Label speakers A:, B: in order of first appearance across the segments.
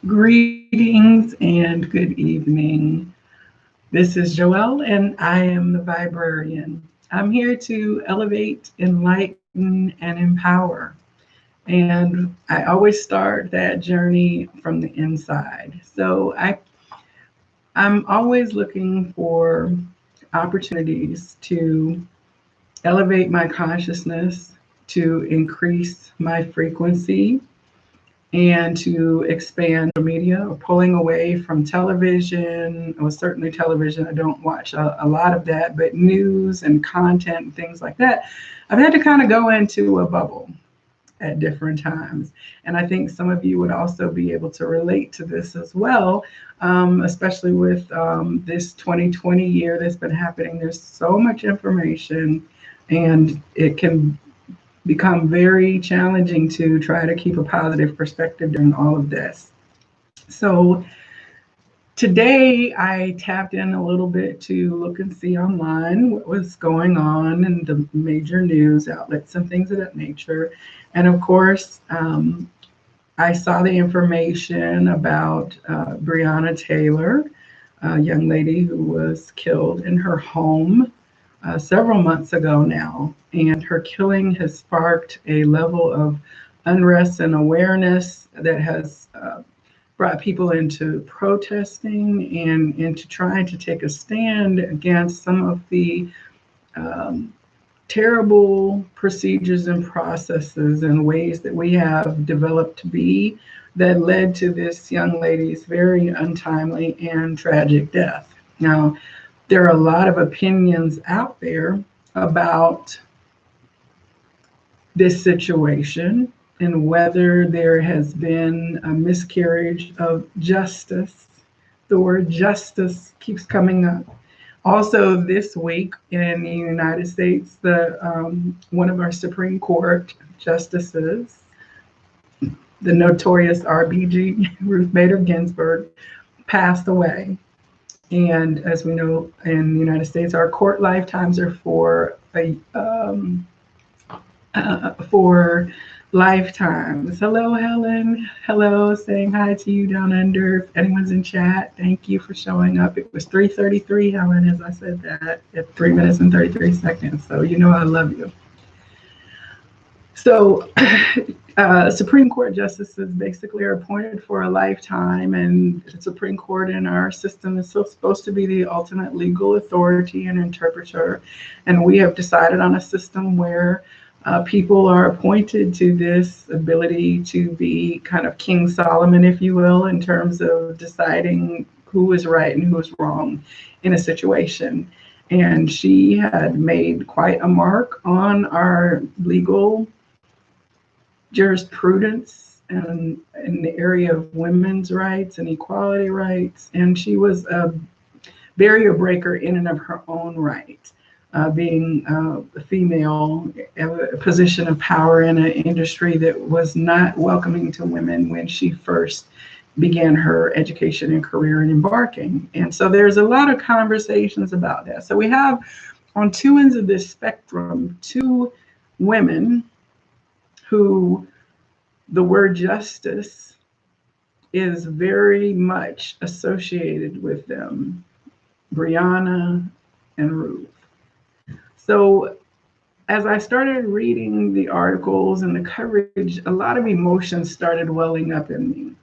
A: Greetings and good evening. This is Joelle, and I am the Viberarian. I'm here to elevate, enlighten, and empower. And I always start that journey from the inside. I'm always looking for opportunities to elevate my consciousness, to increase my frequency, and to expand media or pulling away from television, or certainly television. I don't watch a lot of that, but news and content and things like that. I've had to kind of go into a bubble at different times. And I think some of you would also be able to relate to this as well, especially with this 2020 year that's been happening. There's so much information, and it can become very challenging to try to keep a positive perspective during all of this. So today I tapped in a little bit to look and see online what was going on in the major news outlets and things of that nature. And of course, I saw the information about Breonna Taylor, a young lady who was killed in her home several months ago now. And her killing has sparked a level of unrest and awareness that has brought people into protesting and into trying to take a stand against some of the terrible procedures and processes and ways that we have developed to be that led to this young lady's very untimely and tragic death. Now, there are a lot of opinions out there about this situation and whether there has been a miscarriage of justice. The word justice keeps coming up. Also, this week in the United States, one of our Supreme Court justices, the notorious RBG, Ruth Bader Ginsburg, passed away. And as we know, in the United States, our court lifetimes are for lifetimes. Hello, Helen. Hello, saying hi to you down under. If anyone's in chat, thank you for showing up. It was 3:33, Helen, as I said that, at 3 minutes and 33 seconds. So you know I love you. So Supreme Court justices basically are appointed for a lifetime, and the Supreme Court in our system is still supposed to be the ultimate legal authority and interpreter. And we have decided on a system where people are appointed to this ability to be kind of King Solomon, if you will, in terms of deciding who is right and who is wrong in a situation. And she had made quite a mark on our legal jurisprudence and in the area of women's rights and equality rights. And she was a barrier breaker in and of her own right. Being a female, a position of power in an industry that was not welcoming to women when she first began her education and career and embarking. And so there's a lot of conversations about that. So we have on two ends of this spectrum, two women who the word justice is very much associated with them, Brianna and Ruth. So as I started reading the articles and the coverage, a lot of emotions started welling up in me.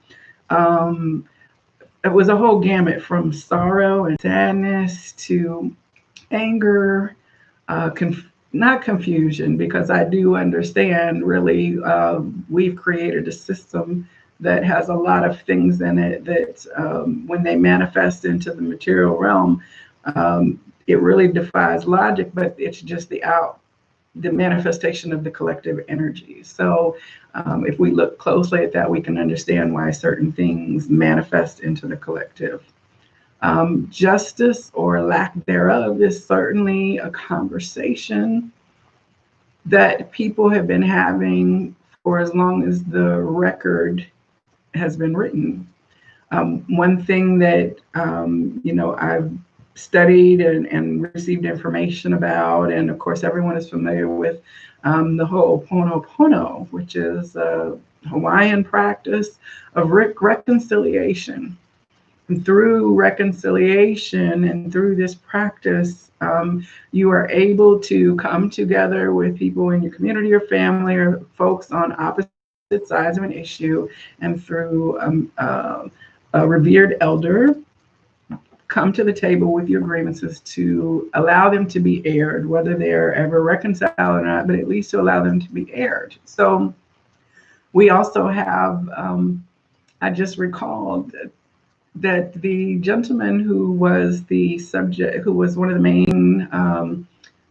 A: It was a whole gamut from sorrow and sadness to anger, not confusion, because I do understand really we've created a system that has a lot of things in it that when they manifest into the material realm, it really defies logic, but it's just the manifestation of the collective energy. So if we look closely at that, we can understand why certain things manifest into the collective. Justice or lack thereof is certainly a conversation that people have been having for as long as the record has been written. One thing that I've studied and received information about. And of course, everyone is familiar with the Ho'oponopono, which is a Hawaiian practice of reconciliation. And through reconciliation and through this practice, you are able to come together with people in your community or family or folks on opposite sides of an issue, and through a revered elder, come to the table with your grievances to allow them to be aired, whether they're ever reconciled or not, but at least to allow them to be aired. So we also have, I just recalled that the gentleman who was the subject, who was one of the main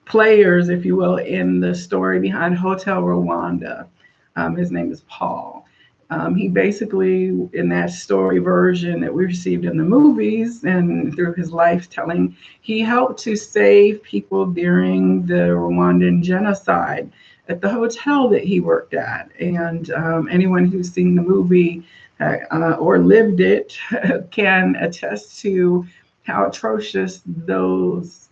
A: players, if you will, in the story behind Hotel Rwanda, his name is Paul. He basically, in that story version that we received in the movies and through his life telling, he helped to save people during the Rwandan genocide at the hotel that he worked at. And anyone who's seen the movie or lived it can attest to how atrocious those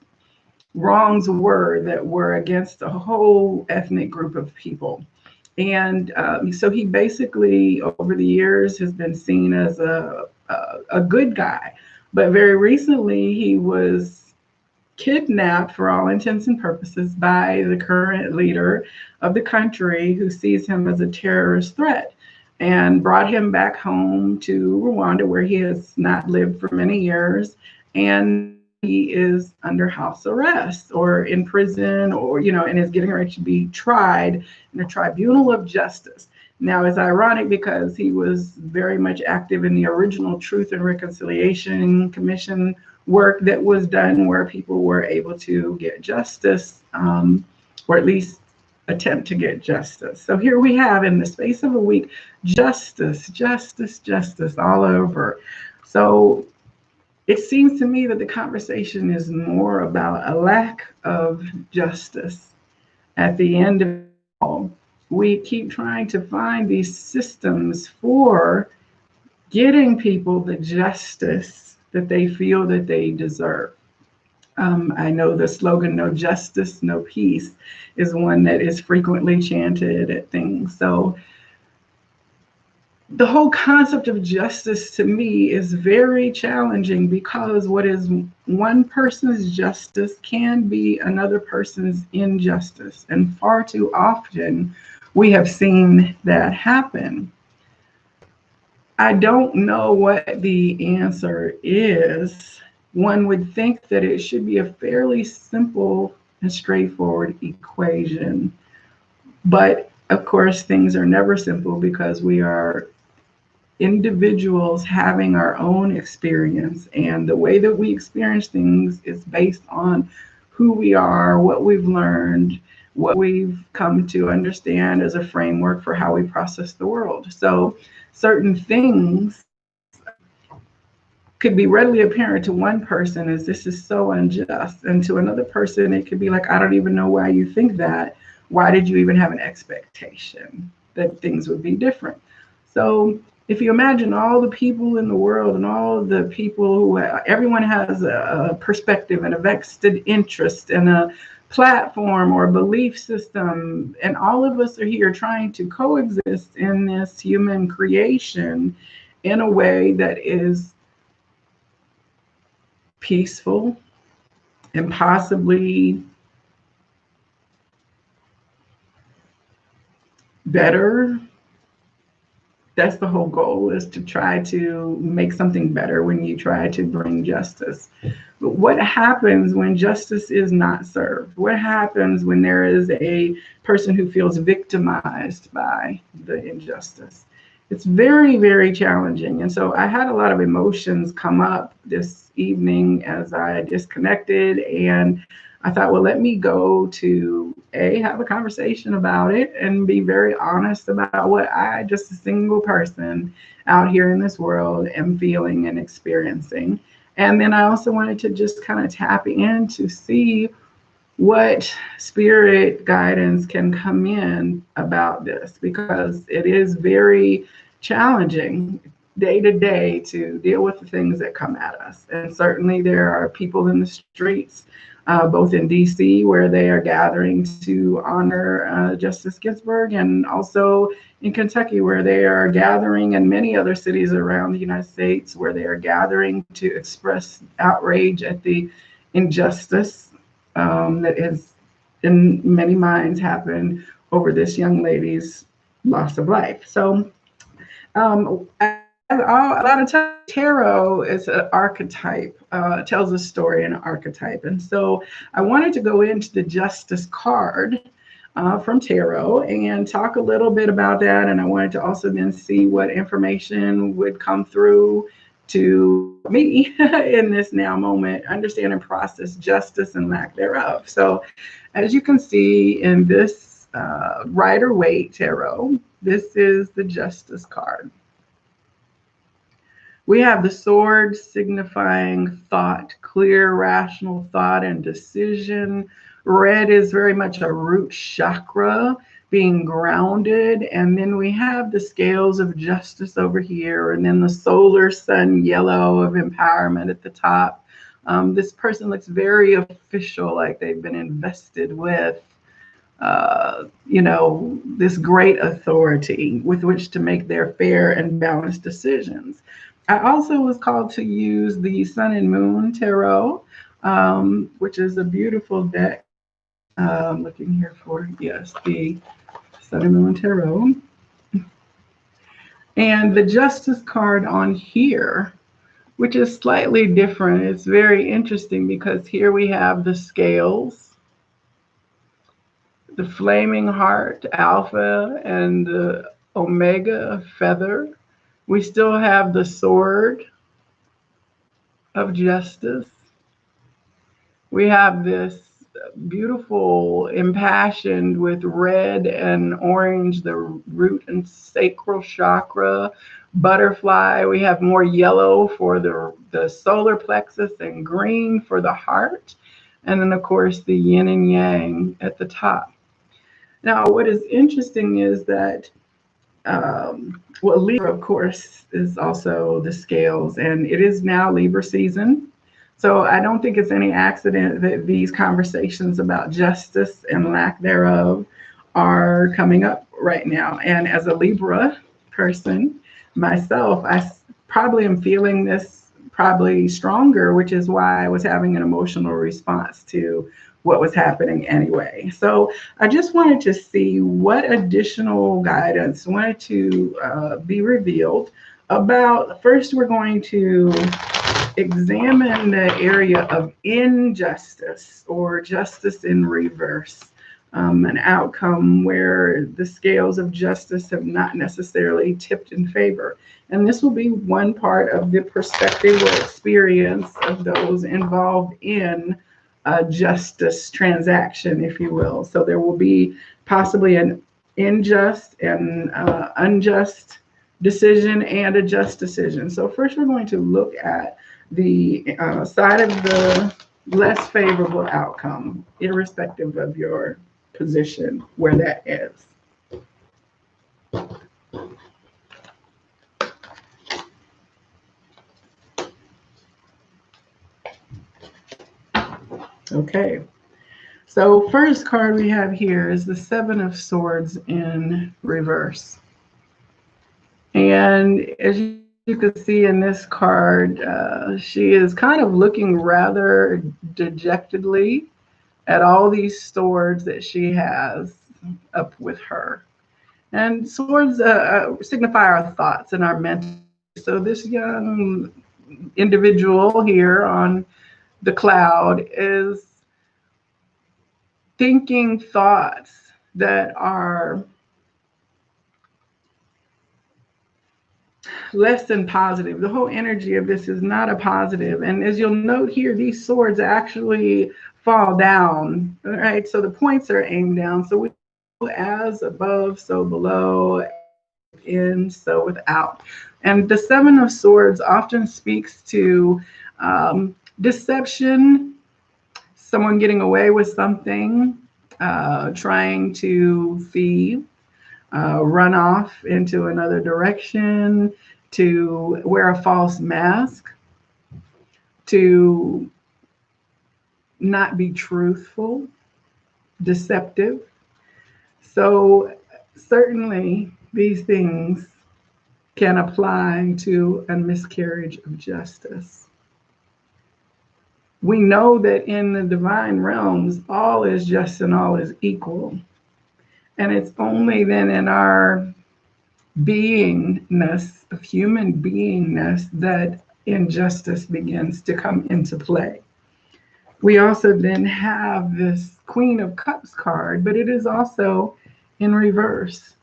A: wrongs were that were against a whole ethnic group of people. And so he basically, over the years, has been seen as a good guy. But very recently, he was kidnapped, for all intents and purposes, by the current leader of the country, who sees him as a terrorist threat, and brought him back home to Rwanda, where he has not lived for many years. And he is under house arrest or in prison, or, and is getting ready to be tried in a tribunal of justice. Now, it's ironic because he was very much active in the original Truth and Reconciliation Commission work that was done, where people were able to get justice, or at least attempt to get justice. So here we have, in the space of a week, justice all over. So it seems to me that the conversation is more about a lack of justice. At the end of it all, we keep trying to find these systems for getting people the justice that they feel that they deserve. I know the slogan, no justice, no peace, is one that is frequently chanted at things. So the whole concept of justice to me is very challenging, because what is one person's justice can be another person's injustice. And far too often we have seen that happen. I don't know what the answer is. One would think that it should be a fairly simple and straightforward equation. But of course, things are never simple, because we are individuals having our own experience. And the way that we experience things is based on who we are, what we've learned, what we've come to understand as a framework for how we process the world. So certain things could be readily apparent to one person as this is so unjust, and to another person it could be like, I don't even know why you think that. Why did you even have an expectation that things would be different? So if you imagine all the people in the world, and all the people who, everyone has a perspective and a vested interest and a platform or a belief system, and all of us are here trying to coexist in this human creation in a way that is peaceful and possibly better. That's the whole goal, is to try to make something better when you try to bring justice. But what happens when justice is not served? What happens when there is a person who feels victimized by the injustice? It's very, very challenging. And so I had a lot of emotions come up this evening as I disconnected, and I thought, well, let me go to have a conversation about it and be very honest about what I, just a single person out here in this world, am feeling and experiencing. And then I also wanted to just kind of tap in to see what spirit guidance can come in about this, because it is very challenging. day to day to deal with the things that come at us. And certainly there are people in the streets, both in DC, where they are gathering to honor Justice Ginsburg, and also in Kentucky, where they are gathering, and many other cities around the United States, where they are gathering to express outrage at the injustice that has, in many minds, happened over this young lady's loss of life. So a lot of times tarot is an archetype, tells a story in an archetype. And so I wanted to go into the Justice card from tarot and talk a little bit about that. And I wanted to also then see what information would come through to me in this now moment, understand and process justice and lack thereof. So as you can see in this Rider-Waite tarot, this is the Justice card. We have the sword signifying thought, clear, rational thought and decision. Red is very much a root chakra, being grounded. And then we have the scales of justice over here, and then the solar sun yellow of empowerment at the top. This person looks very official, like they've been invested with this great authority with which to make their fair and balanced decisions. I also was called to use the Sun and Moon Tarot, which is a beautiful deck. I'm looking here for, yes, the Sun and Moon Tarot. And the Justice card on here, which is slightly different. It's very interesting because here we have the scales, the flaming heart, alpha, and the omega feather. We still have the sword of justice. We have this beautiful impassioned with red and orange, the root and sacral chakra, butterfly. We have more yellow for the solar plexus and green for the heart. And then, of course, the yin and yang at the top. Now, what is interesting is that Libra, of course, is also the scales, and it is now Libra season. So I don't think it's any accident that these conversations about justice and lack thereof are coming up right now. And as a Libra person myself, I probably am feeling this probably stronger, which is why I was having an emotional response to what was happening anyway. So I just wanted to see what additional guidance wanted to be revealed about. First, we're going to examine the area of injustice or justice in reverse, an outcome where the scales of justice have not necessarily tipped in favor. And this will be one part of the perspective or experience of those involved in a justice transaction, if you will. So there will be possibly an unjust and unjust decision and a just decision. So first we're going to look at the side of the less favorable outcome, irrespective of your position where that is. Okay, so first card we have here is the Seven of Swords in reverse. And as you can see in this card, she is kind of looking rather dejectedly at all these swords that she has up with her. And swords signify our thoughts and our mental. So this young individual here on the cloud is thinking thoughts that are less than positive. The whole energy of this is not a positive. And as you'll note here, these swords actually fall down, right? So the points are aimed down. So we as above, so below, in, so without. And the Seven of Swords often speaks to deception, someone getting away with something, trying to thieve, run off into another direction. to wear a false mask, to not be truthful, deceptive. So certainly these things can apply to a miscarriage of justice. We know that in the divine realms, all is just and all is equal. And it's only then in our beingness, of human beingness, that injustice begins to come into play. We also then have this Queen of Cups card, but it is also in reverse.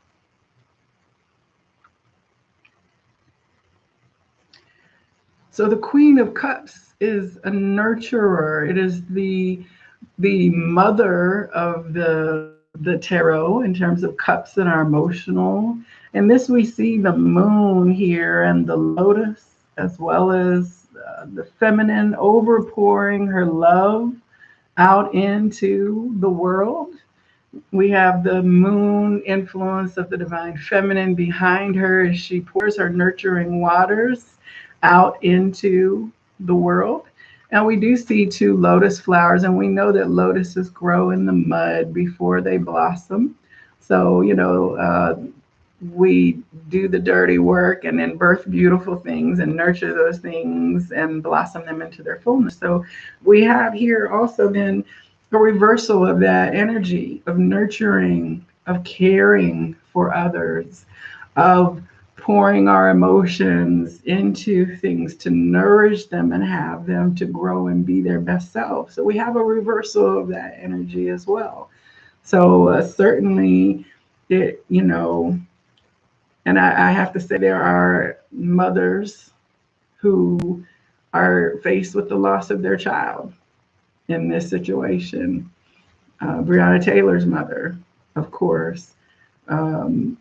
A: So the Queen of Cups is a nurturer. It is the mother of the tarot in terms of cups and our emotional. And this we see the moon here and the lotus, as well as the feminine overpouring her love out into the world. We have the moon influence of the divine feminine behind her as she pours her nurturing waters out into the world. And we do see two lotus flowers, and we know that lotuses grow in the mud before they blossom. So, we do the dirty work and then birth beautiful things and nurture those things and blossom them into their fullness. So we have here also then a reversal of that energy of nurturing, of caring for others, of pouring our emotions into things to nourish them and have them to grow and be their best self. So we have a reversal of that energy as well. So certainly it, and I have to say there are mothers who are faced with the loss of their child in this situation. Brianna Taylor's mother, of course. One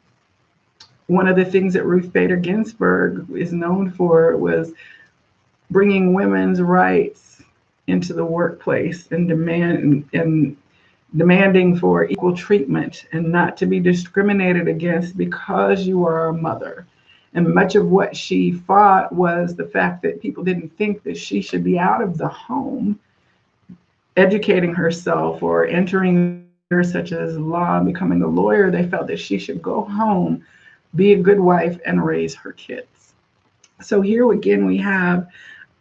A: of the things that Ruth Bader Ginsburg is known for was bringing women's rights into the workplace and demanding for equal treatment and not to be discriminated against because you are a mother. And much of what she fought was the fact that people didn't think that she should be out of the home educating herself or entering such as law and becoming a lawyer. They felt that she should go home, be a good wife, and raise her kids. So here again, we have,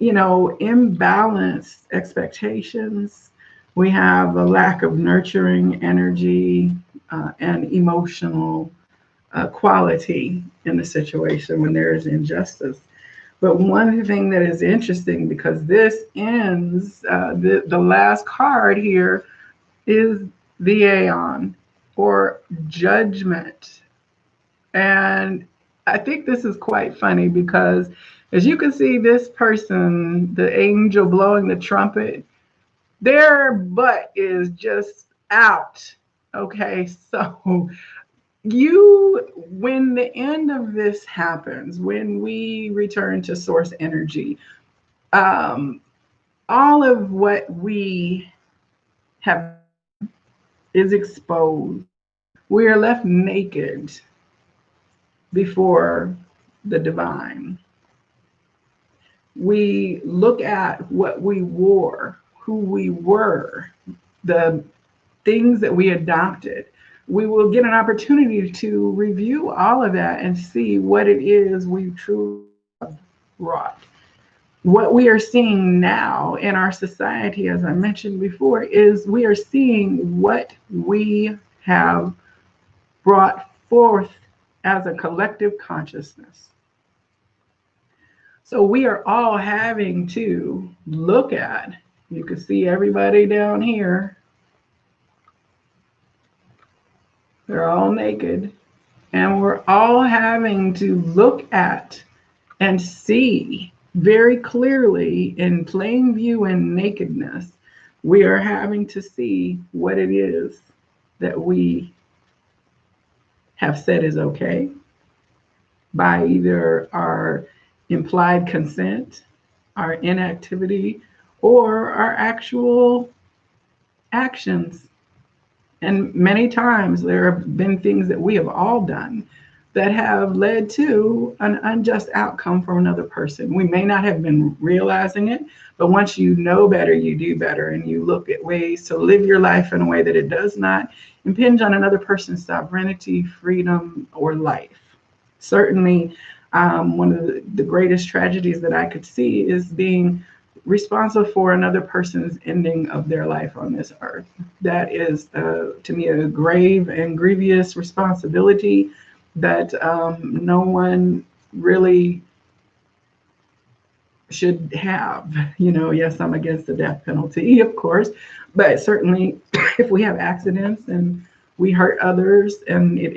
A: imbalanced expectations. We have a lack of nurturing energy and emotional quality in the situation when there is injustice. But one thing that is interesting, because this ends, the last card here is the Aeon, or judgment. And I think this is quite funny because, as you can see, this person, the angel blowing the trumpet, their butt is just out. Okay, so when the end of this happens, when we return to source energy, all of what we have is exposed. We are left naked before the divine. We look at what we wore, who we were, the things that we adopted. We will get an opportunity to review all of that and see what it is we truly wrought. What we are seeing now in our society, as I mentioned before, is we are seeing what we have brought forth as a collective consciousness. So we are all having to look at, you can see everybody down here, they're all naked, and we're all having to look at and see very clearly in plain view and nakedness. We are having to see what it is that we have said is okay by either our implied consent, our inactivity, or our actual actions. And many times there have been things that we have all done that have led to an unjust outcome from another person. We may not have been realizing it, but once you know better, you do better, and you look at ways to live your life in a way that it does not impinge on another person's sovereignty, freedom, or life. Certainly, one of the greatest tragedies that I could see is being responsible for another person's ending of their life on this earth. That is, to me, a grave and grievous responsibility that no one really should have. Yes, I'm against the death penalty, of course, but certainly if we have accidents and we hurt others and it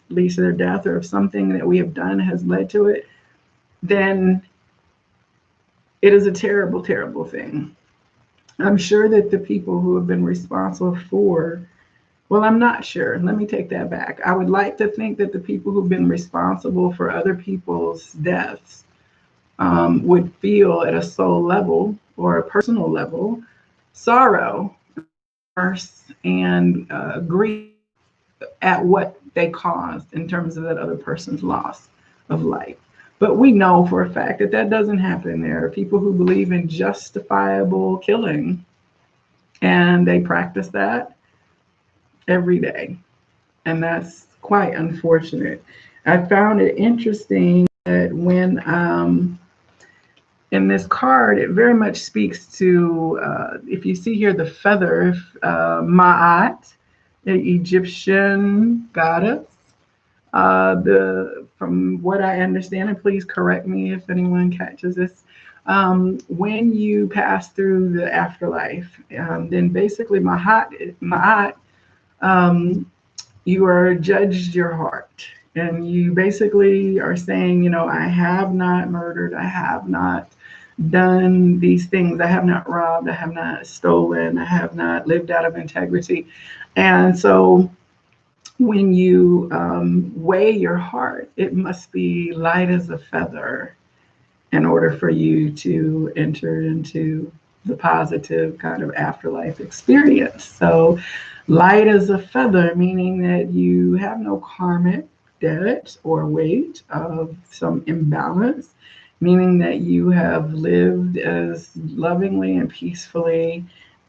A: leads to their death, or if something that we have done has led to it, then it is a terrible, terrible thing. I'm sure that the people who have been responsible for, well, I'm not sure. Let me take that back. I would like to think that the people who've been responsible for other people's deaths would feel at a soul level or a personal level sorrow, and grief at what they caused in terms of that other person's loss of life. But we know for a fact that that doesn't happen. There are people who believe in justifiable killing, and they practice that every day. And that's quite unfortunate. I found it interesting that when in this card, it very much speaks to, if you see here, the feather, Ma'at, the Egyptian goddess. From what I understand, and please correct me if anyone catches this, when you pass through the afterlife, then basically Ma'at, you are judged your heart, and you basically are saying, I have not murdered, I have not done these things, I have not robbed, I have not stolen, I have not lived out of integrity. And so when you weigh your heart, it must be light as a feather in order for you to enter into the positive kind of afterlife experience. So light as a feather, meaning that you have no karmic debt or weight of some imbalance, meaning that you have lived as lovingly and peacefully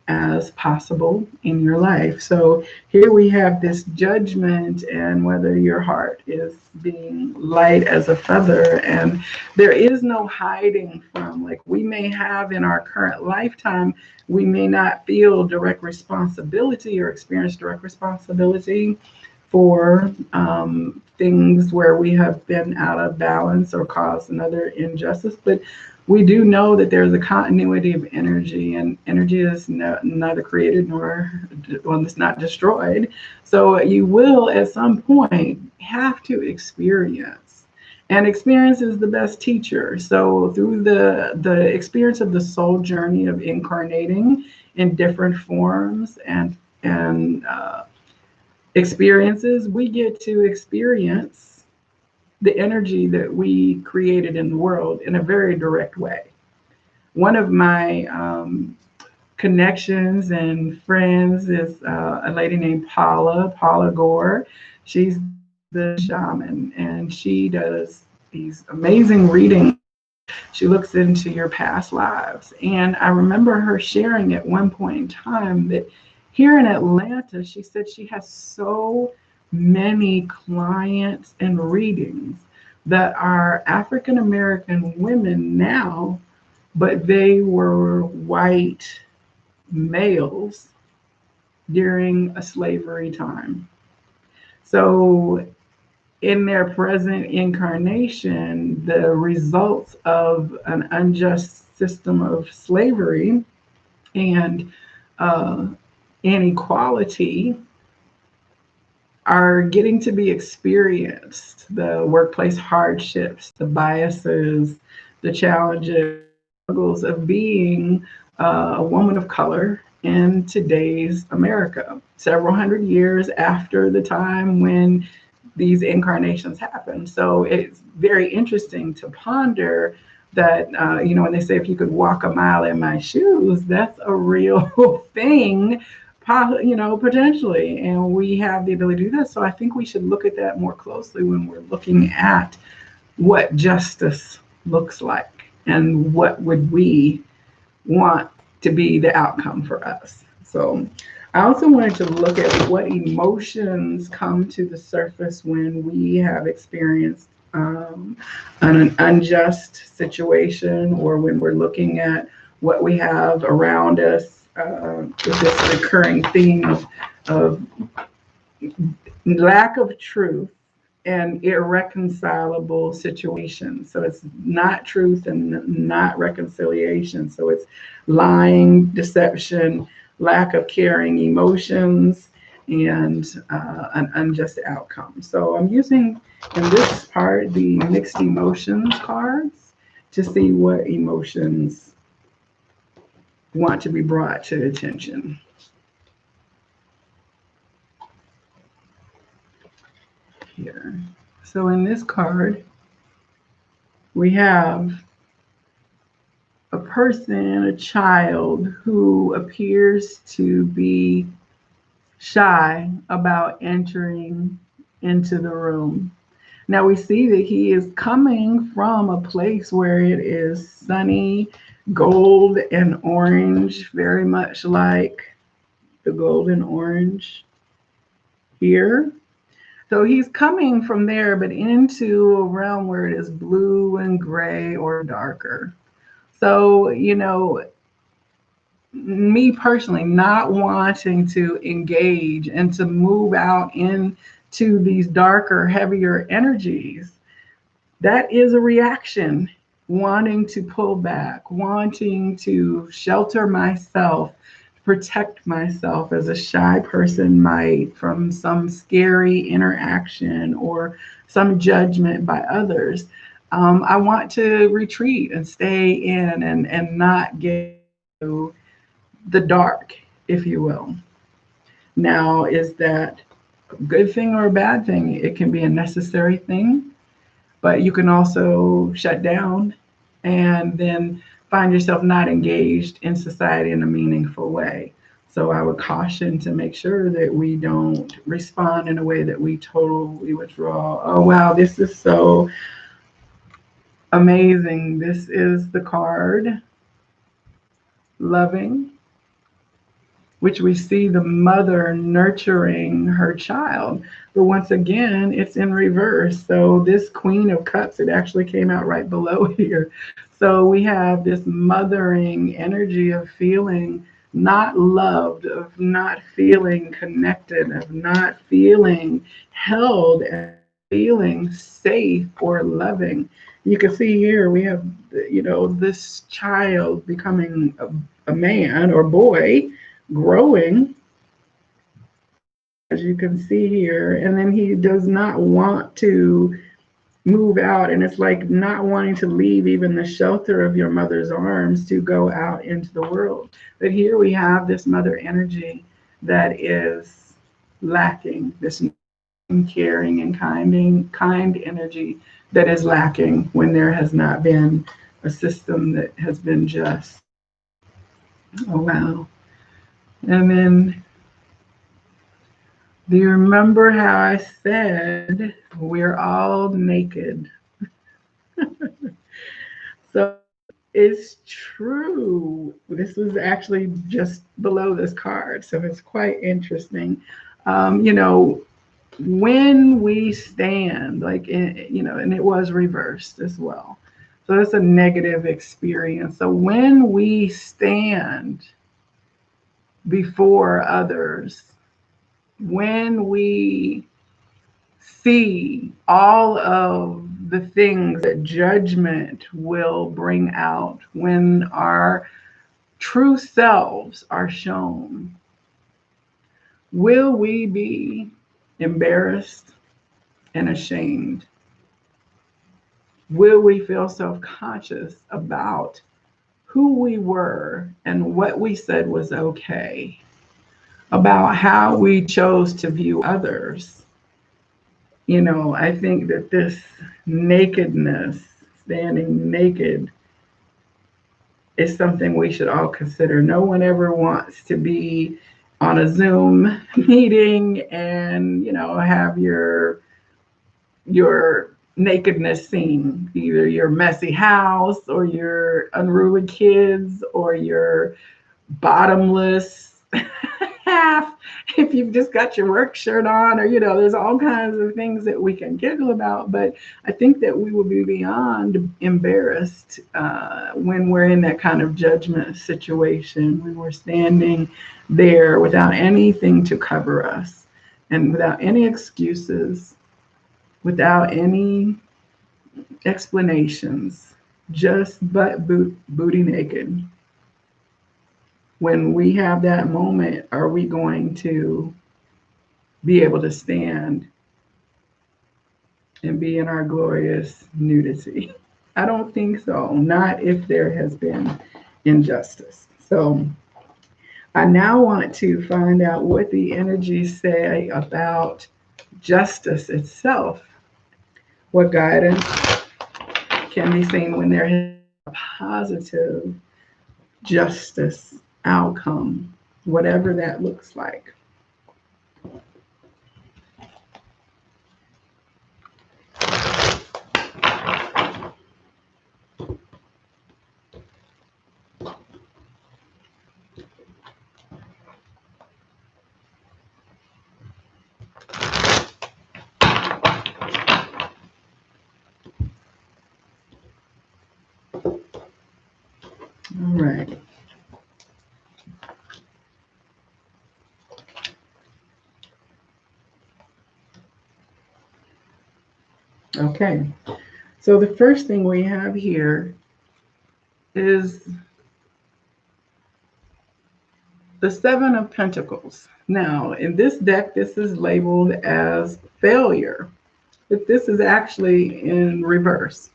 A: as possible in your life. So here we have this judgment, and whether your heart is being light as a feather, and there is no hiding from, like we may have in our current lifetime, we may not feel direct responsibility or experience direct responsibility for things where we have been out of balance or caused another injustice, but we do know that there's a continuity of energy, and energy is neither created nor, well, it's not destroyed. So you will at some point have to experience, and experience is the best teacher. So through the experience of the soul journey of incarnating in different forms and experiences, we get to experience the energy that we created in the world in a very direct way. One of my connections and friends is a lady named Paula Gore. She's the shaman, and she does these amazing readings. She looks into your past lives. And I remember her sharing at one point in time that here in Atlanta, she said she has so many clients and readings that are African American women now, but they were white males during a slavery time. So in their present incarnation, the results of an unjust system of slavery and inequality are getting to be experienced. The workplace hardships, the biases, the challenges, struggles of being a woman of color in today's America, several hundred years after the time when these incarnations happened. So it's very interesting to ponder that, when they say if you could walk a mile in my shoes, that's a real thing, potentially, and we have the ability to do this. So I think we should look at that more closely when we're looking at what justice looks like and what would we want to be the outcome for us. So I also wanted to look at what emotions come to the surface when we have experienced an unjust situation, or when we're looking at what we have around us, with this recurring theme of lack of truth and irreconcilable situations. So it's not truth and not reconciliation. So it's lying, deception, lack of caring emotions, and an unjust outcome. So I'm using in this part the mixed emotions cards to see what emotions want to be brought to attention. Here. So in this card, we have a person, a child, who appears to be shy about entering into the room. Now we see that he is coming from a place where it is sunny, gold and orange, very much like the gold and orange here. So he's coming from there, but into a realm where it is blue and gray or darker. So, me personally, not wanting to engage and to move out into these darker, heavier energies, that is a reaction. Wanting to pull back, wanting to shelter myself, protect myself as a shy person might from some scary interaction or some judgment by others. I want to retreat and stay in and not get to the dark, if you will. Now, is that a good thing or a bad thing? It can be a necessary thing, but you can also shut down and then find yourself not engaged in society in a meaningful way. So I would caution to make sure that we don't respond in a way that we totally withdraw. Oh, wow, this is so amazing. This is the card, loving, which we see the mother nurturing her child. But once again, it's in reverse. So this Queen of Cups, it actually came out right below here. So we have this mothering energy of feeling not loved, of not feeling connected, of not feeling held, and feeling safe or loving. You can see here we have, this child becoming a man or boy, growing, as you can see here, and then he does not want to move out, and it's like not wanting to leave even the shelter of your mother's arms to go out into the world. But here we have this mother energy that is lacking, this caring and kind energy that is lacking when there has not been a system that has been just. Oh, wow. And then, do you remember how I said we're all naked? So it's true. This is actually just below this card, so it's quite interesting. When we stand, and it was reversed as well. So it's a negative experience. So when we stand before others, when we see all of the things that judgment will bring out, when our true selves are shown, will we be embarrassed and ashamed? Will we feel self-conscious about who we were and what we said was okay, about how we chose to view others? I think that this nakedness, standing naked, is something we should all consider. No one ever wants to be on a Zoom meeting and, have your nakedness seen, either your messy house or your unruly kids or your bottomless half, if you've just got your work shirt on, or there's all kinds of things that we can giggle about. But I think that we will be beyond embarrassed when we're in that kind of judgment situation, when we're standing there without anything to cover us and without any excuses, without any explanations, just booty naked. When we have that moment, are we going to be able to stand and be in our glorious nudity? I don't think so. Not if there has been injustice. So I now want to find out what the energies say about justice itself. What guidance can be seen when there is a positive justice outcome, whatever that looks like. All right. Okay, so the first thing we have here is the Seven of Pentacles. Now, in this deck, this is labeled as failure, but this is actually in reverse.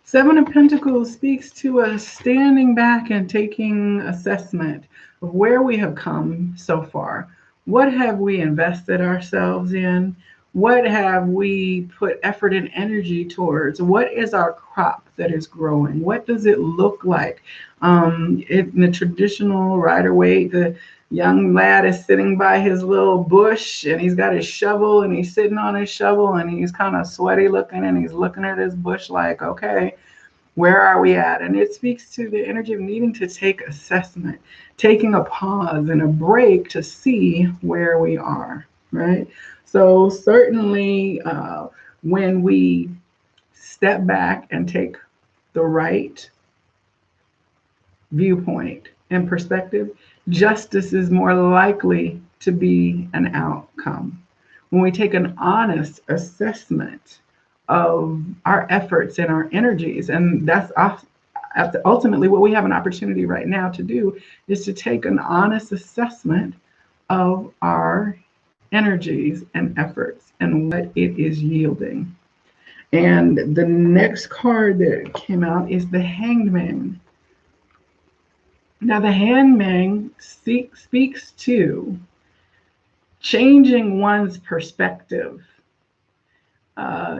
A: Seven of Pentacles speaks to us standing back and taking assessment of where we have come so far. What have we invested ourselves in? What have we put effort and energy towards? What is our crop that is growing? What does it look like? In the traditional Rider-Waite, the young lad is sitting by his little bush and he's got his shovel and he's sitting on his shovel and he's kind of sweaty looking and he's looking at his bush like, okay, where are we at? And it speaks to the energy of needing to take assessment, taking a pause and a break to see where we are, right? So certainly when we step back and take the right viewpoint and perspective, justice is more likely to be an outcome. When we take an honest assessment of our efforts and our energies, and that's ultimately what we have an opportunity right now to do, is to take an honest assessment of our energies and efforts and what it is yielding. And the next card that came out is the Hanged Man. Now, the Hanged Man speaks to changing one's perspective.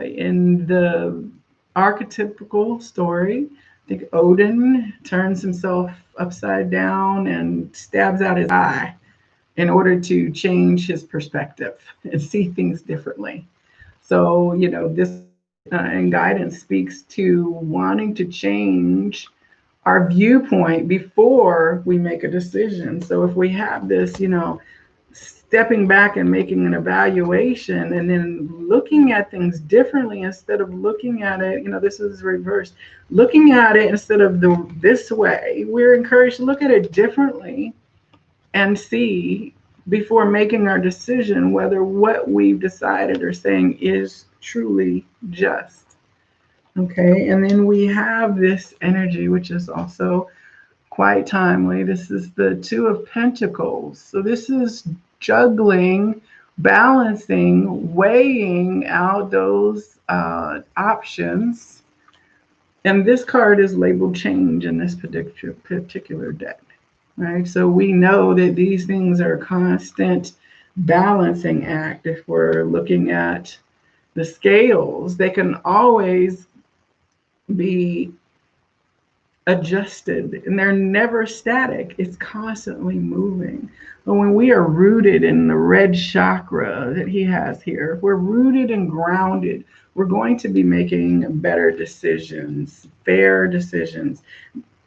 A: In the archetypical story, I think Odin turns himself upside down and stabs out his eye in order to change his perspective and see things differently. So, this and guidance speaks to wanting to change our viewpoint before we make a decision. So if we have this, stepping back and making an evaluation and then looking at things differently instead of looking at it, this is reversed. Looking at it instead of this way, we're encouraged to look at it differently and see before making our decision whether what we've decided or saying is truly just. Okay, and then we have this energy, which is also quite timely. This is the Two of Pentacles. So this is juggling, balancing, weighing out those options. And this card is labeled change in this particular deck, right? So we know that these things are a constant balancing act. If we're looking at the scales, they can always be adjusted, and they're never static. It's constantly moving. But when we are rooted in the red chakra that he has here, we're rooted and grounded. We're going to be making better decisions, fair decisions.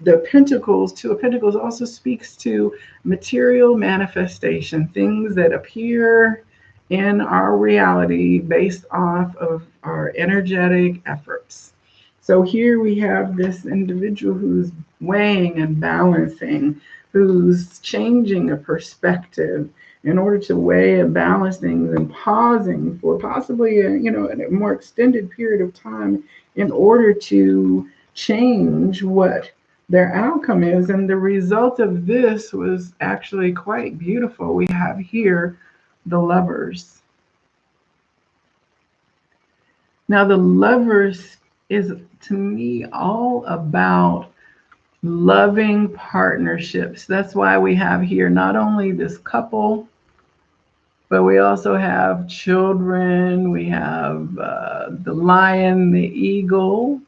A: The Pentacles, Two of Pentacles, also speaks to material manifestation, things that appear in our reality based off of our energetic efforts. So here we have this individual who's weighing and balancing, who's changing a perspective in order to weigh and balance things and pausing for possibly a more extended period of time in order to change what their outcome is. And the result of this was actually quite beautiful. We have here the Lovers. Now, the Lovers is, to me, all about loving partnerships. That's why we have here not only this couple, but we also have children. We have the lion, the eagle.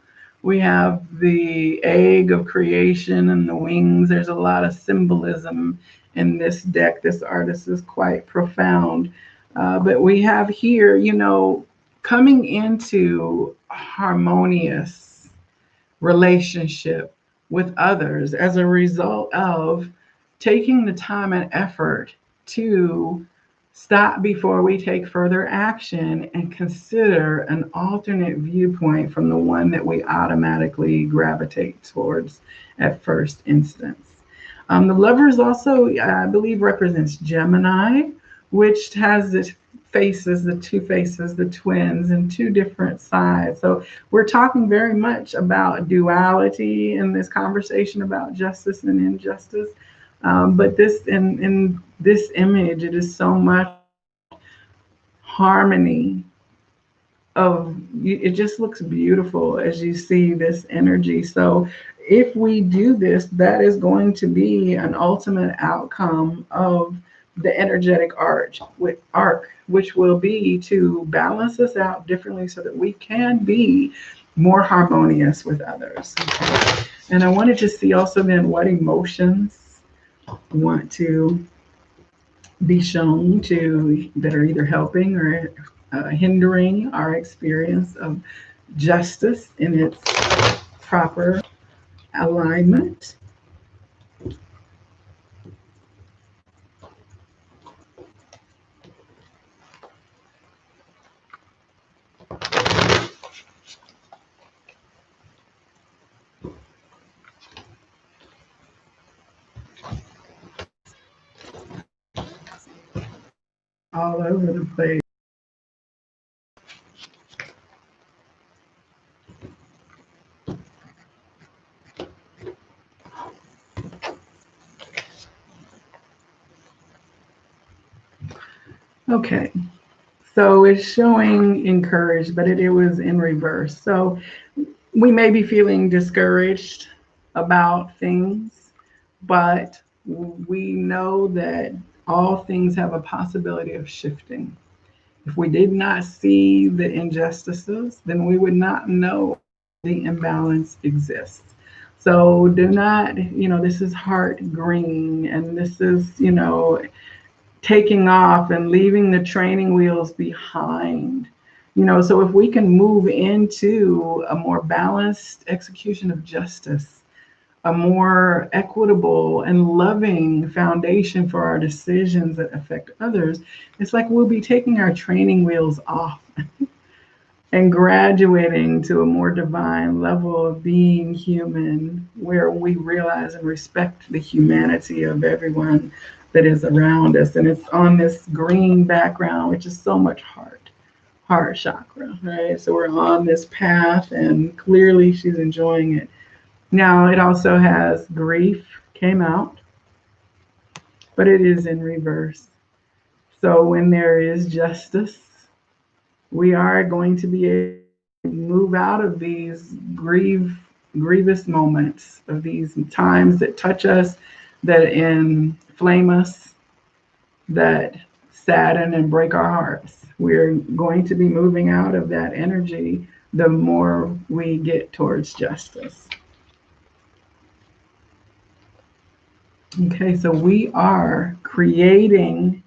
A: We have the egg of creation and the wings. There's a lot of symbolism in this deck. This artist is quite profound. But we have here, coming into harmonious relationship with others as a result of taking the time and effort to stop before we take further action and consider an alternate viewpoint from the one that we automatically gravitate towards at first instance. The Lovers also, I believe, represents Gemini, which has the faces, the two faces, the twins, and two different sides. So we're talking very much about duality in this conversation about justice and injustice. But this in this image, it is so much harmony of, it just looks beautiful as you see this energy. So if we do this, that is going to be an ultimate outcome of the energetic arc, which will be to balance us out differently so that we can be more harmonious with others. Okay? And I wanted to see also then what emotions want to be shown to that are either helping or hindering our experience of justice in its proper alignment. All over the place. Okay, so it's showing encouraged, but it was in reverse. So we may be feeling discouraged about things, but we know that all things have a possibility of shifting. If we did not see the injustices, then we would not know the imbalance exists. So do not, this is heart green, and this is, taking off and leaving the training wheels behind. So if we can move into a more balanced execution of justice, a more equitable and loving foundation for our decisions that affect others, it's like we'll be taking our training wheels off and graduating to a more divine level of being human, where we realize and respect the humanity of everyone that is around us. And it's on this green background, which is so much heart chakra, right? So we're on this path, and clearly she's enjoying it. Now it also has grief came out, but it is in reverse. So when there is justice, we are going to be able to move out of these grievous moments, of these times that touch us, that inflame us, that sadden and break our hearts. We're going to be moving out of that energy the more we get towards justice. Okay, so we are creating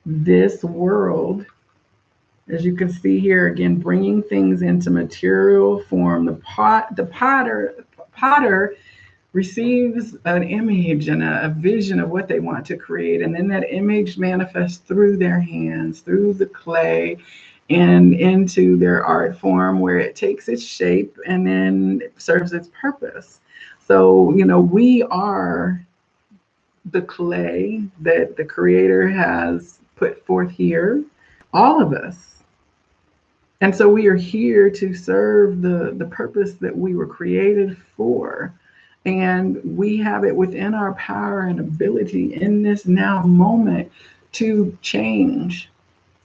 A: this world, as you can see here again, bringing things into material form. The potter receives an image and a vision of what they want to create, and then that image manifests through their hands, through the clay, and into their art form, where it takes its shape and then it serves its purpose. So, we are the clay that the creator has put forth here, all of us. And so we are here to serve the purpose that we were created for. And we have it within our power and ability in this now moment to change,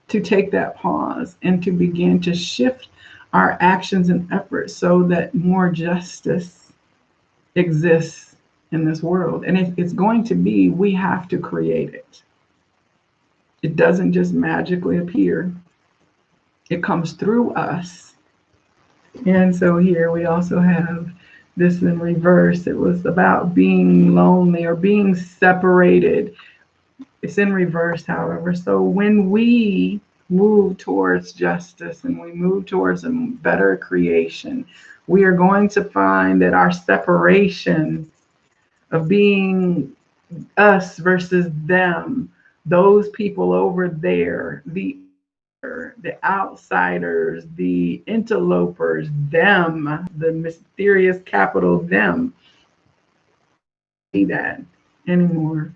A: to take that pause and to begin to shift our actions and efforts so that more justice exists in this world. And if it's going to be, we have to create it. It doesn't just magically appear. It comes through us. And so here we also have this in reverse. It was about being lonely or being separated. It's in reverse, however. So when we move towards justice and we move towards a better creation, we are going to find that our separation of being us versus them, those people over there, the outsiders, the interlopers, them, the mysterious capital them, see that anymore.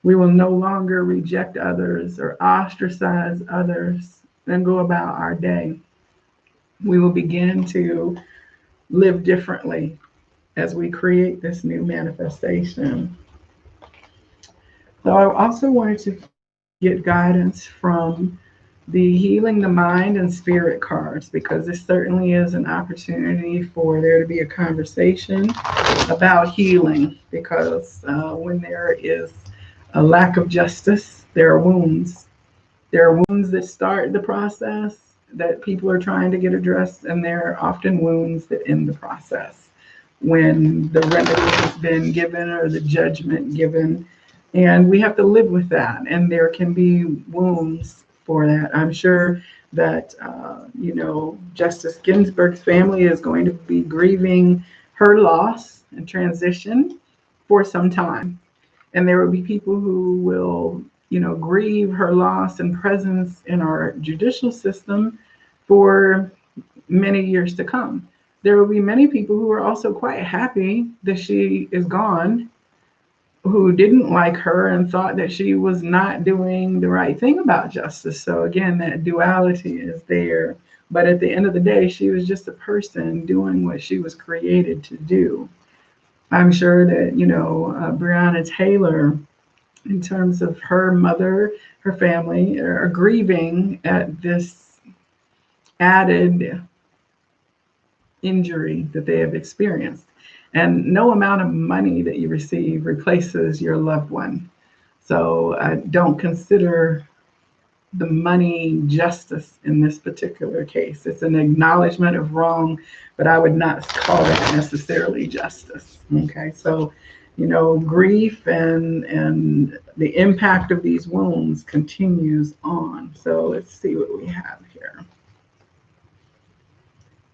A: We will no longer reject others or ostracize others and go about our day. We will begin to live differently as we create this new manifestation. So I also wanted to get guidance from the Healing the Mind and Spirit cards, because this certainly is an opportunity for there to be a conversation about healing, because when there is a lack of justice, there are wounds. There are wounds that start the process that people are trying to get addressed, and there are often wounds that end the process when the remedy has been given or the judgment given. And we have to live with that. And there can be wounds for that. I'm sure that, Justice Ginsburg's family is going to be grieving her loss and transition for some time. And there will be people who will, grieve her loss and presence in our judicial system for many years to come. There will be many people who are also quite happy that she is gone, who didn't like her and thought that she was not doing the right thing about justice. So again, that duality is there. But at the end of the day, she was just a person doing what she was created to do. I'm sure that, Brianna Taylor, in terms of her mother, her family, are grieving at this added injury that they have experienced. And no amount of money that you receive replaces your loved one. So I don't consider the money justice in this particular case. It's an acknowledgement of wrong, but I would not call it necessarily justice. Okay, so grief and the impact of these wounds continues on. So let's see what we have here.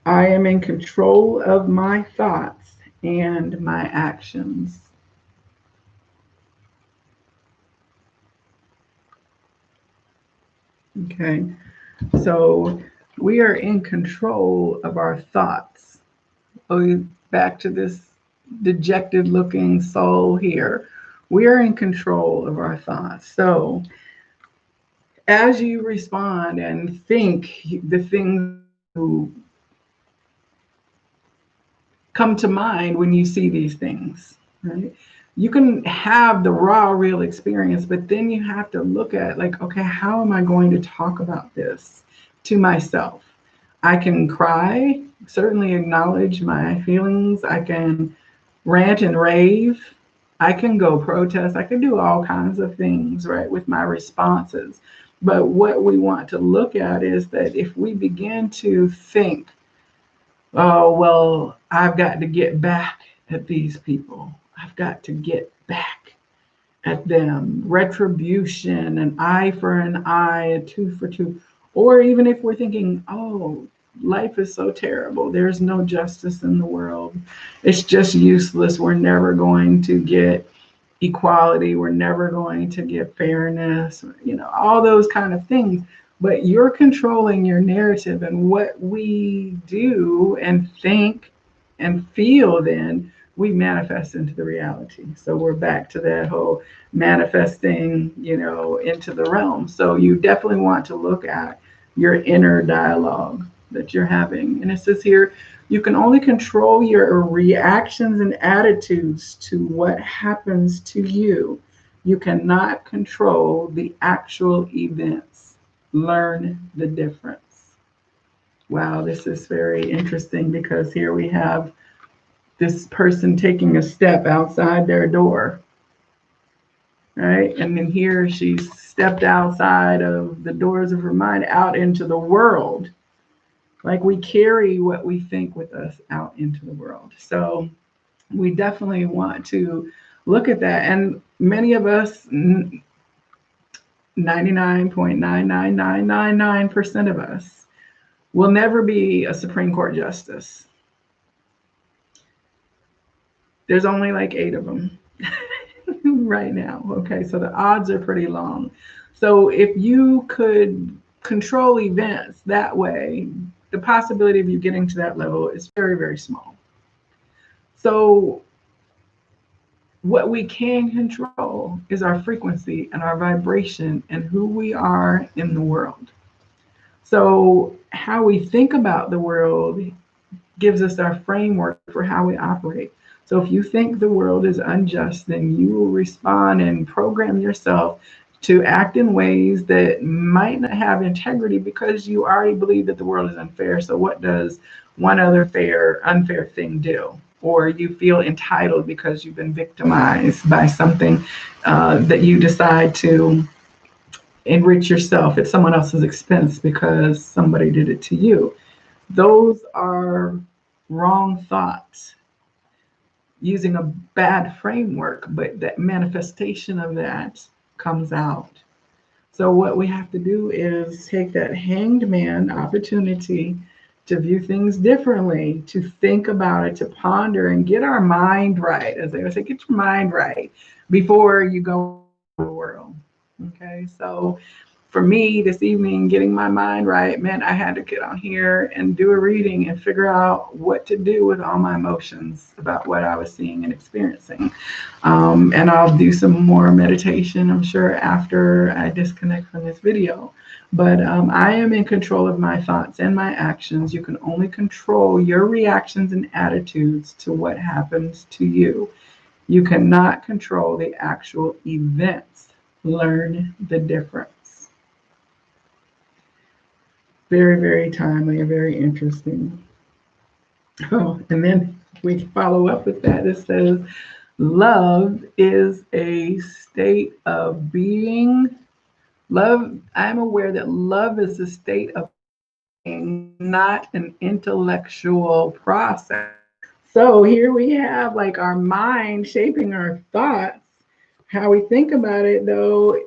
A: I am in control of my thoughts and my actions. Okay, so we are in control of our thoughts. Oh, back to this dejected looking soul here. We are in control of our thoughts. So as you respond and think the things you come to mind when you see these things, right? You can have the raw, real experience, but then you have to look at okay, how am I going to talk about this to myself? I can cry, certainly acknowledge my feelings. I can rant and rave. I can go protest. I can do all kinds of things, right, with my responses. But what we want to look at is that if we begin to think, oh, well, I've got to get back at these people. I've got to get back at them. Retribution, an eye for an eye, a tooth for tooth. Or even if we're thinking, oh, life is so terrible, there's no justice in the world, it's just useless, we're never going to get equality, we're never going to get fairness, all those kind of things. But you're controlling your narrative, and what we do and think and feel, then we manifest into the reality. So we're back to that whole manifesting, into the realm. So you definitely want to look at your inner dialogue that you're having. And it says here, you can only control your reactions and attitudes to what happens to you. You cannot control the actual events. Learn the difference. Wow, this is very interesting, because here we have this person taking a step outside their door, right? And then here she's stepped outside of the doors of her mind out into the world. Like, we carry what we think with us out into the world. So we definitely want to look at that. And many of us, 99.99999% of us, will never be a Supreme Court justice. There's only like 8 of them right now. Okay, so the odds are pretty long. So if you could control events that way, the possibility of you getting to that level is very, very small. So what we can control is our frequency and our vibration and who we are in the world. So how we think about the world gives us our framework for how we operate. So if you think the world is unjust, then you will respond and program yourself to act in ways that might not have integrity, because you already believe that the world is unfair. So what does one other unfair thing do? Or you feel entitled because you've been victimized by something that you decide to enrich yourself at someone else's expense because somebody did it to you. Those are wrong thoughts, using a bad framework, but that manifestation of that comes out. So what we have to do is take that hanged man opportunity to view things differently, to think about it, to ponder and get our mind right. As they would say, get your mind right before you go to the world. Okay, so for me this evening, getting my mind right meant I had to get on here and do a reading and figure out what to do with all my emotions about what I was seeing and experiencing. And I'll do some more meditation, I'm sure, after I disconnect from this video. But I am in control of my thoughts and my actions. You can only control your reactions and attitudes to what happens to you. You cannot control the actual events. Learn the difference. Very, very timely and very interesting. Oh, and then we follow up with that. It says, love is a state of being. Love, I'm aware that love is a state of being, not an intellectual process. So here we have like our mind shaping our thoughts. How we think about it, though,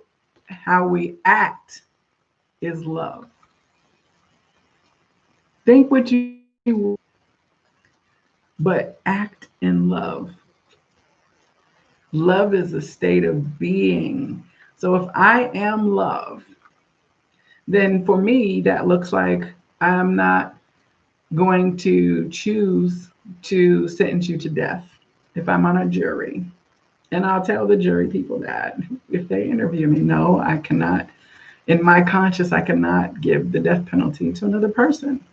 A: how we act is love. Think what you want, but act in love. Love is a state of being. So if I am love, then for me, that looks like I'm not going to choose to sentence you to death if I'm on a jury. And I'll tell the jury people that if they interview me, no, I cannot, in my conscience, I cannot give the death penalty to another person.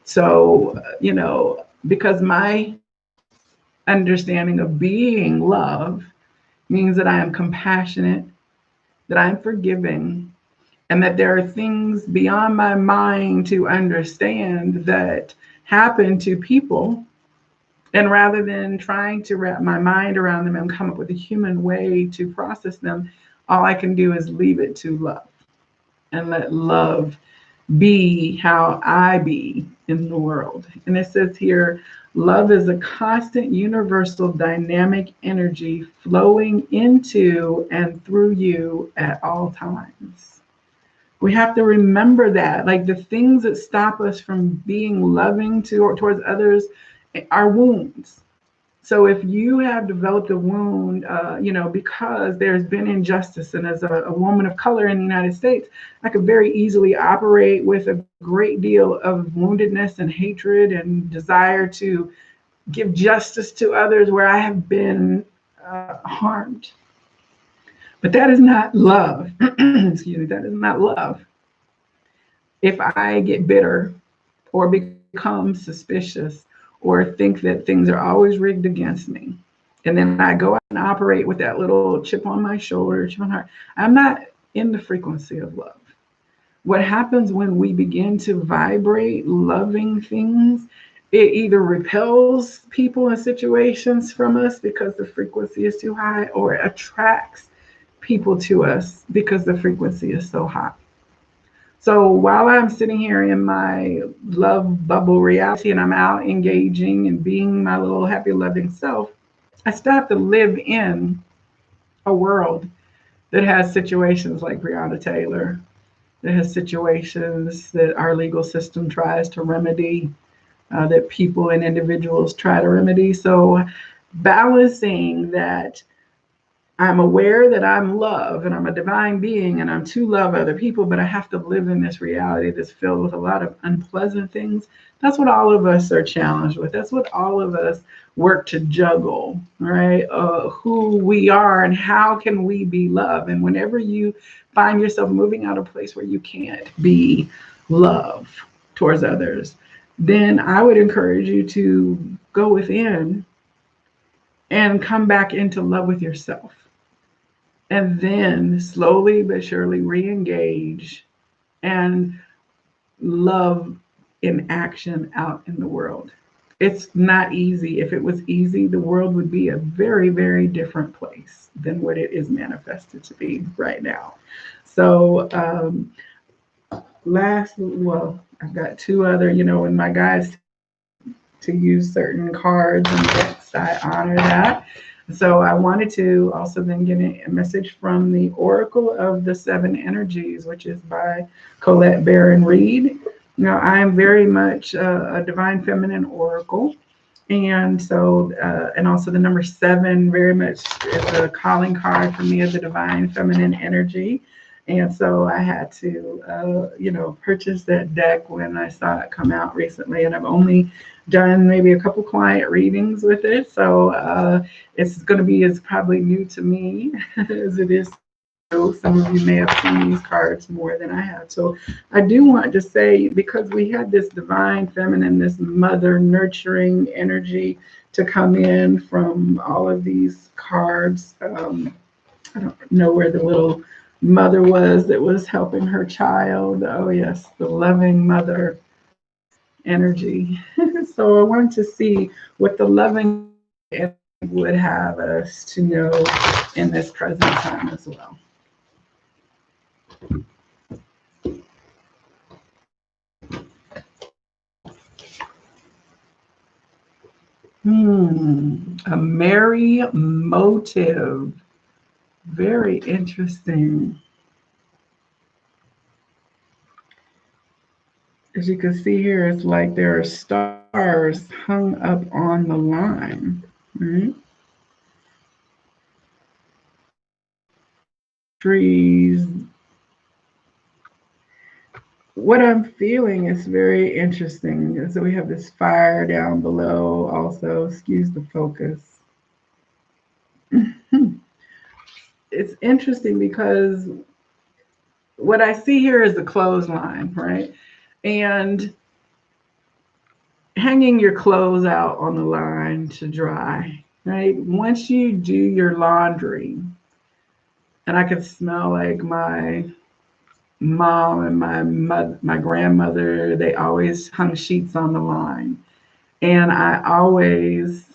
A: So, because my understanding of being love means that I am compassionate, that I'm forgiving, and that there are things beyond my mind to understand that happen to people. And rather than trying to wrap my mind around them and come up with a human way to process them, all I can do is leave it to love and let love be how I be in the world. And it says here, love is a constant, universal, dynamic energy flowing into and through you at all times. We have to remember that, like the things that stop us from being loving towards others are wounds. So if you have developed a wound, because there's been injustice, and as a woman of color in the United States, I could very easily operate with a great deal of woundedness and hatred and desire to give justice to others where I have been harmed. But that is not love. Excuse me, that is not love. If I get bitter or become suspicious or think that things are always rigged against me, and then I go out and operate with that little chip on my shoulder, chip on my heart, I'm not in the frequency of love. What happens when we begin to vibrate loving things, it either repels people and situations from us because the frequency is too high, or it attracts people to us because the frequency is so high. So while I'm sitting here in my love bubble reality and I'm out engaging and being my little happy, loving self, I still have to live in a world that has situations like Breonna Taylor, that has situations that our legal system tries to remedy, that people and individuals try to remedy. So balancing that, I'm aware that I'm love and I'm a divine being and I'm to love other people, but I have to live in this reality that's filled with a lot of unpleasant things. That's what all of us are challenged with. That's what all of us work to juggle, right? Who we are and how can we be love. And whenever you find yourself moving out of a place where you can't be love towards others, then I would encourage you to go within and come back into love with yourself. And then slowly but surely re-engage and love in action out in the world. It's not easy. If it was easy, the world would be a very, very different place than what it is manifested to be right now. So I've got two other, in my guides to use certain cards and decks, I honor that. So I wanted to also then get a message from the Oracle of the Seven Energies, which is by Colette Baron Reed. Now, I am very much a divine feminine oracle. And so, and also the number 7 very much is a calling card for me as a divine feminine energy. And so I had to, purchase that deck when I saw it come out recently. And I've only done maybe a couple client readings with it. So it's going to be as probably new to me as it is. Some of you may have seen these cards more than I have. So I do want to say, because we had this divine feminine, this mother nurturing energy to come in from all of these cards. I don't know where the little mother was that was helping her child. Oh yes, the loving mother energy. So I wanted to see what the loving energy would have us to know in this present time as well. A merry motive. Very interesting. As you can see here, it's like there are stars hung up on the line, right? Trees. What I'm feeling is very interesting. So we have this fire down below also. Excuse the focus. It's interesting because what I see here is the clothesline, right? And hanging your clothes out on the line to dry, right? Once you do your laundry, and I could smell like my mom and my grandmother, they always hung sheets on the line. And I always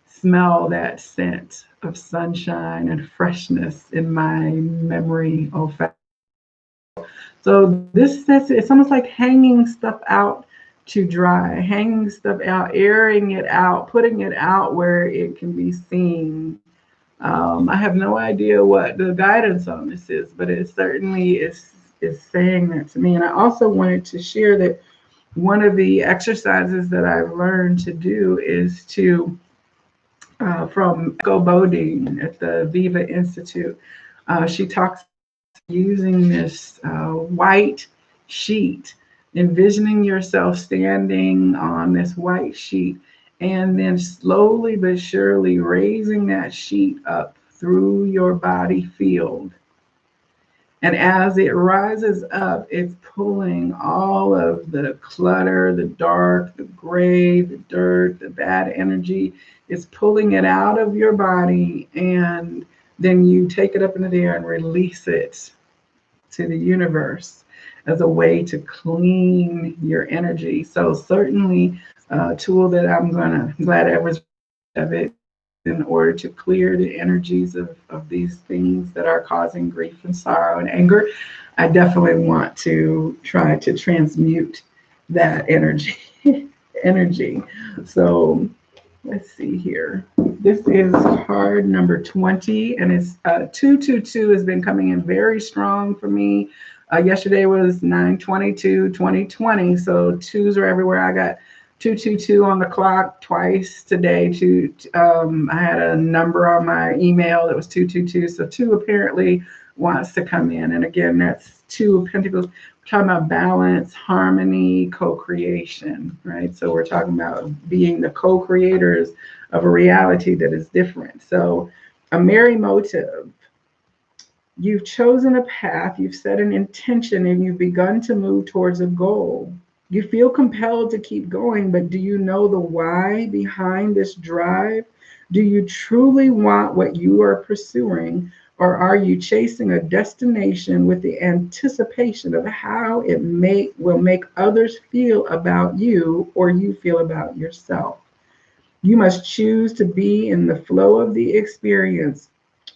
A: smell that scent of sunshine and freshness in my memory olfaction. So this says it's almost like hanging stuff out to dry, hanging stuff out, airing it out, putting it out where it can be seen. I have no idea what the guidance on this is, but it certainly is saying that to me. And I also wanted to share that one of the exercises that I've learned to do is to, from Echo Bodine at the Viva Institute, she talks using this white sheet, envisioning yourself standing on this white sheet, and then slowly but surely raising that sheet up through your body field. And as it rises up, it's pulling all of the clutter, the dark, the gray, the dirt, the bad energy. It's pulling it out of your body, and then you take it up into the air and release it to the universe as a way to clean your energy. So certainly a tool that glad I was of it in order to clear the energies of these things that are causing grief and sorrow and anger. I definitely want to try to transmute that energy. So let's see here. This is card number 20, and it's 222 has been coming in very strong for me. Yesterday was 9/22/2020, so twos are everywhere. I got 222 on the clock twice today. I had a number on my email that was 222, so two apparently wants to come in. And again, that's Two of Pentacles. We're talking about balance, harmony, co-creation, right? So we're talking about being the co-creators of a reality that is different. So a merry motive. You've chosen a path, you've set an intention, and you've begun to move towards a goal. You feel compelled to keep going, but do you know the why behind this drive? Do you truly want what you are pursuing, or are you chasing a destination with the anticipation of how it will make others feel about you or you feel about yourself? You must choose to be in the flow of the experience,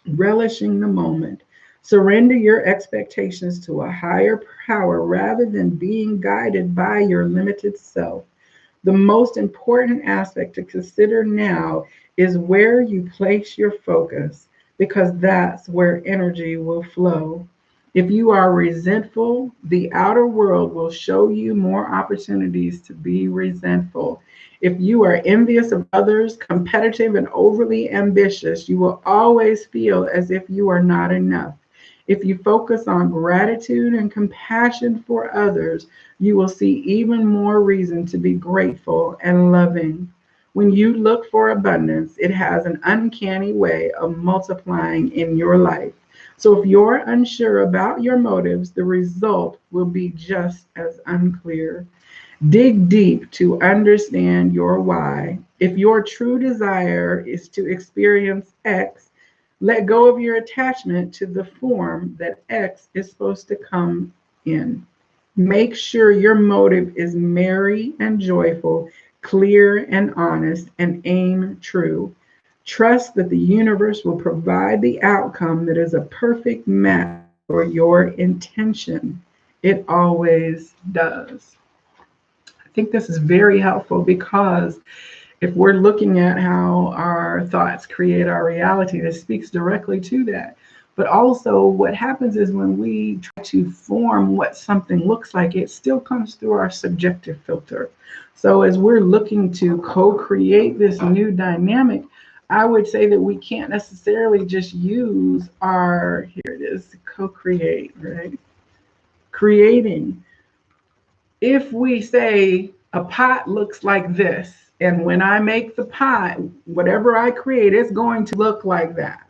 A: relishing the moment. Surrender your expectations to a higher power rather than being guided by your limited self. The most important aspect to consider now is where you place your focus, because that's where energy will flow. If you are resentful, the outer world will show you more opportunities to be resentful. If you are envious of others, competitive, and overly ambitious, you will always feel as if you are not enough. If you focus on gratitude and compassion for others, you will see even more reason to be grateful and loving. When you look for abundance, it has an uncanny way of multiplying in your life. So if you're unsure about your motives, the result will be just as unclear. Dig deep to understand your why. If your true desire is to experience X, let go of your attachment to the form that X is supposed to come in. Make sure your motive is merry and joyful, clear and honest, and aim true. Trust that the universe will provide the outcome that is a perfect match for your intention. It always does. I think this is very helpful, because if we're looking at how our thoughts create our reality, this speaks directly to that. But also what happens is when we try to form what something looks like, it still comes through our subjective filter. So as we're looking to co-create this new dynamic, I would say that we can't necessarily just use here it is, co-create, right? Creating. If we say a pot looks like this, and when I make the pot, whatever I create, it's going to look like that.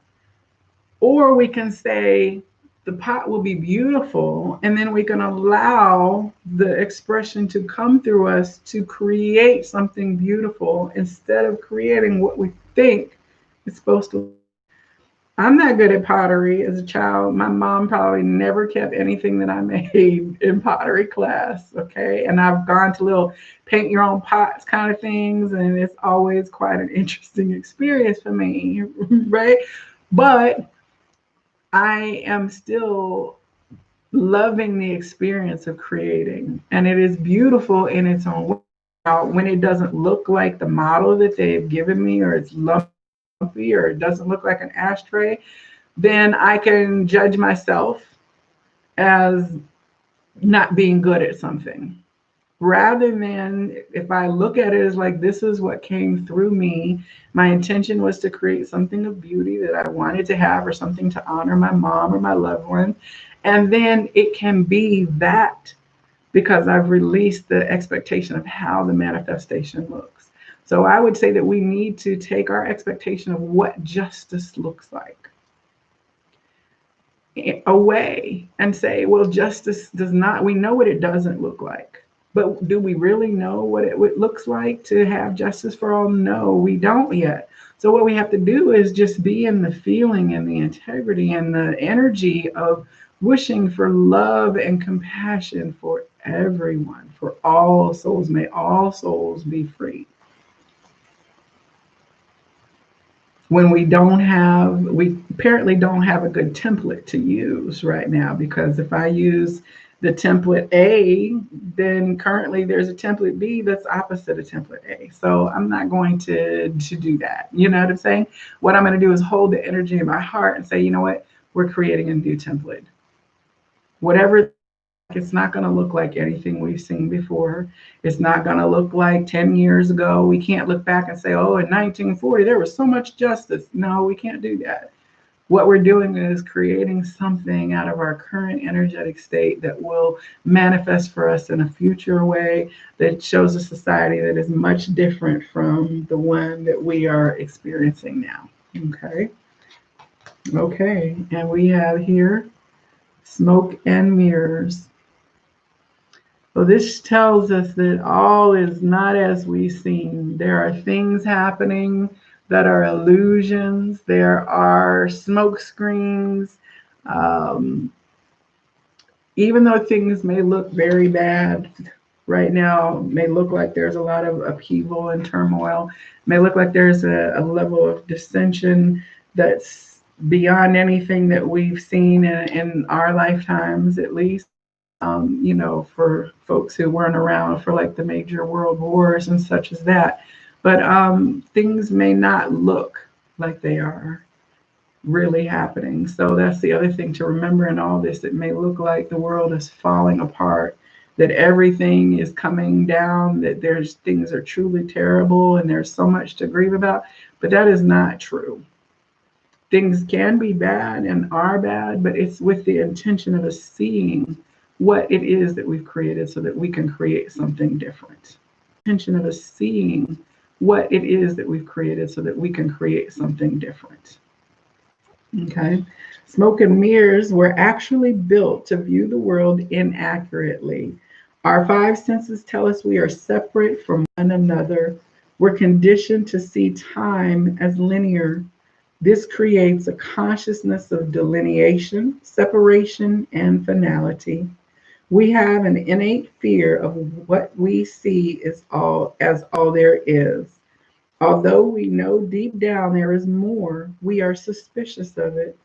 A: Or we can say the pot will be beautiful, and then we can allow the expression to come through us to create something beautiful instead of creating what we think it's supposed to. I'm not good at pottery. As a child, my mom probably never kept anything that I made in pottery class, okay? And I've gone to little paint your own pots kind of things, and it's always quite an interesting experience for me, right? But I am still loving the experience of creating. And it is beautiful in its own way. Now, when it doesn't look like the model that they've given me, or it's lumpy, or it doesn't look like an ashtray, then I can judge myself as not being good at something. Rather than if I look at it as like, this is what came through me, my intention was to create something of beauty that I wanted to have, or something to honor my mom or my loved one. And then it can be that, because I've released the expectation of how the manifestation looks. So I would say that we need to take our expectation of what justice looks like away and say, well, justice does not, we know what it doesn't look like. But do we really know what it looks like to have justice for all? No, we don't yet. So what we have to do is just be in the feeling and the integrity and the energy of wishing for love and compassion for everyone, for all souls. May all souls be free. When we apparently don't have a good template to use right now, because if I use the template A, then currently there's a template B that's opposite of template A. So I'm not going to do that. You know what I'm saying? What I'm going to do is hold the energy in my heart and say, you know what? We're creating a new template. Whatever. It's not going to look like anything we've seen before. It's not going to look like 10 years ago. We can't look back and say, oh, in 1940, there was so much justice. No, we can't do that. What we're doing is creating something out of our current energetic state that will manifest for us in a future way that shows a society that is much different from the one that we are experiencing now. Okay. Okay. And we have here smoke and mirrors. So this tells us that all is not as we seem. There are things happening that are illusions. There are smoke screens. Even though things may look very bad right now, may look like there's a lot of upheaval and turmoil, may look like there's a level of dissension that's beyond anything that we've seen in our lifetimes, at least. For folks who weren't around for like the major world wars and such as that. But things may not look like they are really happening. So that's the other thing to remember in all this. It may look like the world is falling apart, that everything is coming down, that there's things are truly terrible and there's so much to grieve about, but that is not true. Things can be bad and are bad, but it's with the intention of us seeing what it is that we've created so that we can create something different. Intention of us seeing what it is that we've created so that we can create something different. Okay. Smoke and mirrors were actually built to view the world inaccurately. Our five senses tell us we are separate from one another. We're conditioned to see time as linear. This creates a consciousness of delineation, separation, and finality. We have an innate fear of what we see as all there is. Although we know deep down there is more, we are suspicious of it.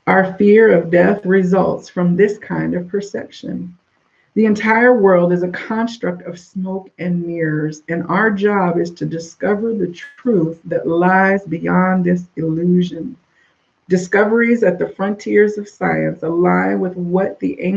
A: Our fear of death results from this kind of perception. The entire world is a construct of smoke and mirrors, and our job is to discover the truth that lies beyond this illusion. Discoveries at the frontiers of science align with what the